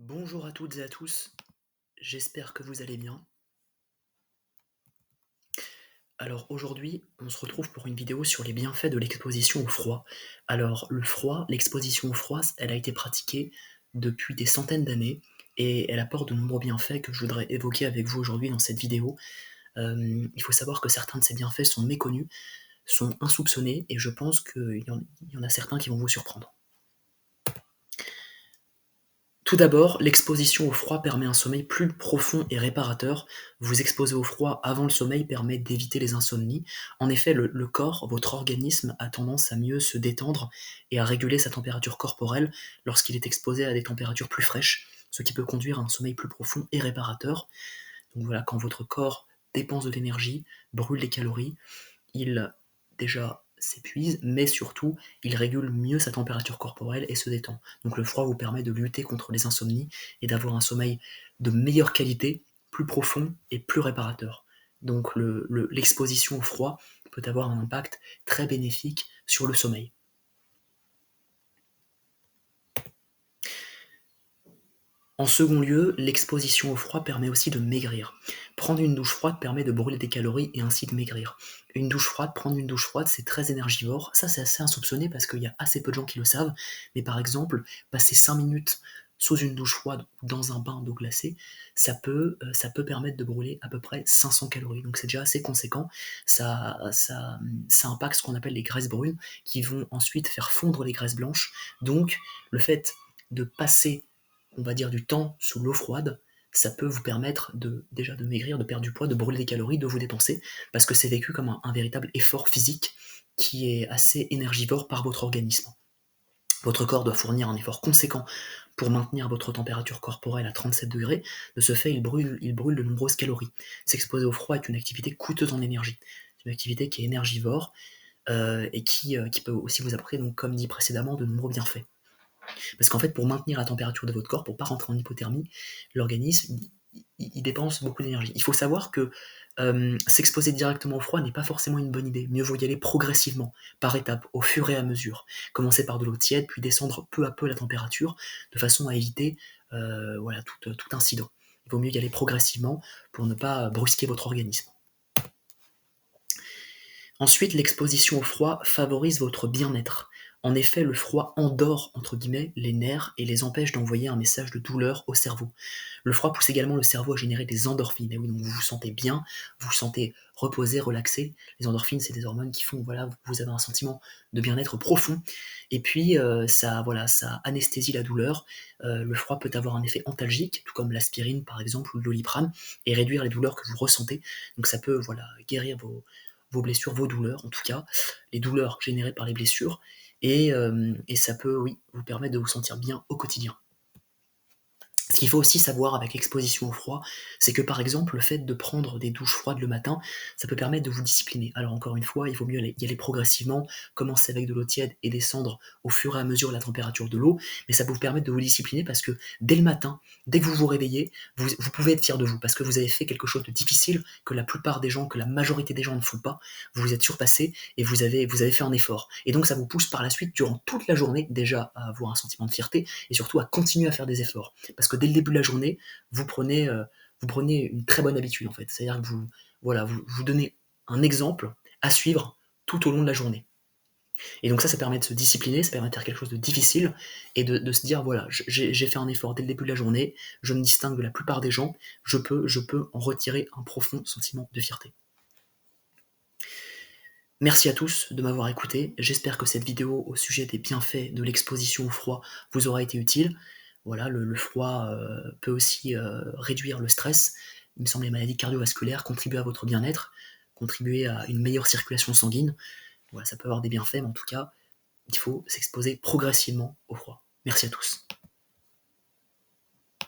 Bonjour à toutes et à tous, j'espère que vous allez bien. Alors aujourd'hui, on se retrouve pour une vidéo sur les bienfaits de l'exposition au froid. Alors le froid, l'exposition au froid, elle a été pratiquée depuis des centaines d'années et elle apporte de nombreux bienfaits que je voudrais évoquer avec vous aujourd'hui dans cette vidéo. Il faut savoir que certains de ces bienfaits sont méconnus, sont insoupçonnés et je pense qu'il y en a certains qui vont vous surprendre. Tout d'abord, l'exposition au froid permet un sommeil plus profond et réparateur. Vous exposer au froid avant le sommeil permet d'éviter les insomnies. En effet, le corps, votre organisme, a tendance à mieux se détendre et à réguler sa température corporelle lorsqu'il est exposé à des températures plus fraîches, ce qui peut conduire à un sommeil plus profond et réparateur. Donc voilà, quand votre corps dépense de l'énergie, brûle des calories, il déjà s'épuise, mais surtout, il régule mieux sa température corporelle et se détend. Donc le froid vous permet de lutter contre les insomnies et d'avoir un sommeil de meilleure qualité, plus profond et plus réparateur. Donc l'exposition au froid peut avoir un impact très bénéfique sur le sommeil. En second lieu, l'exposition au froid permet aussi de maigrir. Prendre une douche froide permet de brûler des calories et ainsi de maigrir. Prendre une douche froide, c'est très énergivore. Ça, c'est assez insoupçonné parce qu'il y a assez peu de gens qui le savent. Mais par exemple, passer 5 minutes sous une douche froide ou dans un bain d'eau glacée, ça peut permettre de brûler à peu près 500 calories. Donc c'est déjà assez conséquent. Ça impacte ce qu'on appelle les graisses brunes qui vont ensuite faire fondre les graisses blanches. Donc le fait de passer, on va dire, du temps sous l'eau froide, ça peut vous permettre déjà de maigrir, de perdre du poids, de brûler des calories, de vous dépenser, parce que c'est vécu comme un véritable effort physique qui est assez énergivore par votre organisme. Votre corps doit fournir un effort conséquent pour maintenir votre température corporelle à 37 degrés. De ce fait, il brûle de nombreuses calories. S'exposer au froid est une activité coûteuse en énergie. C'est une activité qui est énergivore et qui peut aussi vous apporter, donc, comme dit précédemment, de nombreux bienfaits. Parce qu'en fait, pour maintenir la température de votre corps, pour ne pas rentrer en hypothermie, l'organisme, il dépense beaucoup d'énergie. Il faut savoir que s'exposer directement au froid n'est pas forcément une bonne idée. Mieux vaut y aller progressivement, par étapes, au fur et à mesure. Commencer par de l'eau tiède, puis descendre peu à peu la température, de façon à éviter tout incident. Il vaut mieux y aller progressivement pour ne pas brusquer votre organisme. Ensuite, l'exposition au froid favorise votre bien-être. En effet, le froid endort, entre guillemets, les nerfs et les empêche d'envoyer un message de douleur au cerveau. Le froid pousse également le cerveau à générer des endorphines. Et oui, donc vous vous sentez bien, vous vous sentez reposé, relaxé. Les endorphines, c'est des hormones qui font, voilà, vous avez un sentiment de bien-être profond. Et puis, ça anesthésie la douleur. Le froid peut avoir un effet antalgique, tout comme l'aspirine, par exemple, ou le Doliprane, et réduire les douleurs que vous ressentez. Donc ça peut, guérir vos blessures, vos douleurs, en tout cas, les douleurs générées par les blessures, et ça peut, oui, vous permettre de vous sentir bien au quotidien. Ce qu'il faut aussi savoir avec l'exposition au froid, c'est que par exemple, le fait de prendre des douches froides le matin, ça peut permettre de vous discipliner. Alors encore une fois, il vaut mieux y aller progressivement, commencer avec de l'eau tiède et descendre au fur et à mesure la température de l'eau, mais ça peut vous permettre de vous discipliner parce que dès le matin, dès que vous vous réveillez, vous pouvez être fier de vous parce que vous avez fait quelque chose de difficile que la plupart des gens, que la majorité des gens ne font pas. Vous vous êtes surpassé et vous avez fait un effort. Et donc ça vous pousse par la suite, durant toute la journée, déjà à avoir un sentiment de fierté et surtout à continuer à faire des efforts. Parce que dès le début de la journée, vous prenez une très bonne habitude en fait. C'est-à-dire que vous donnez un exemple à suivre tout au long de la journée. Et donc ça permet de se discipliner, ça permet de faire quelque chose de difficile et de se dire voilà, j'ai fait un effort dès le début de la journée, je me distingue de la plupart des gens, je peux en retirer un profond sentiment de fierté. Merci à tous de m'avoir écouté. J'espère que cette vidéo au sujet des bienfaits de l'exposition au froid vous aura été utile. Voilà, le froid peut aussi réduire le stress. Il me semble que les maladies cardiovasculaires contribuent à votre bien-être, contribuer à une meilleure circulation sanguine. Voilà, ça peut avoir des bienfaits, mais en tout cas, il faut s'exposer progressivement au froid. Merci à tous.